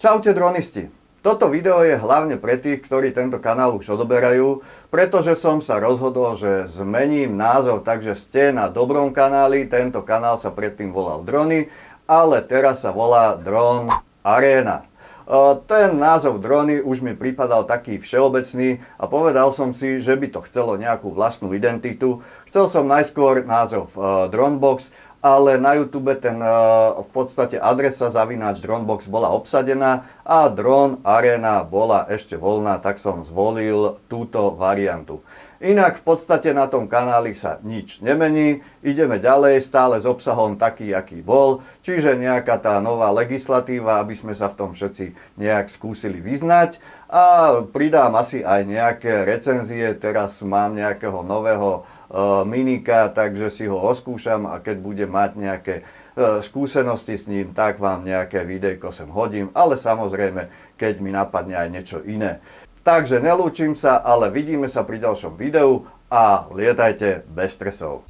Čaute dronisti. Toto video je hlavne pre tých, ktorí tento kanál už odoberajú, pretože som sa rozhodol, že zmením názov, takže ste na dobrom kanáli. Tento kanál sa predtým volal Drony, ale teraz sa volá Dron Arena. Ten názov Drony už mi pripadal taký všeobecný a povedal som si, že by to chcelo nejakú vlastnú identitu. Chcel som najskôr názov Dronebox, ale na YouTube v podstate adresa @Dronebox bola obsadená a Dron Arena bola ešte voľná, tak som zvolil túto variantu. Inak v podstate na tom kanáli sa nič nemení, ideme ďalej stále s obsahom taký, aký bol, čiže nejaká tá nová legislatíva, aby sme sa v tom všetci nejak skúsili vyznať a pridám asi aj nejaké recenzie, teraz mám nejakého nového minika, takže si ho oskúšam a keď budem mať nejaké skúsenosti s ním, tak vám nejaké videjko sem hodím, ale samozrejme, keď mi napadne aj niečo iné. Takže nelúčim sa, ale vidíme sa pri ďalšom videu a lietajte bez stresov.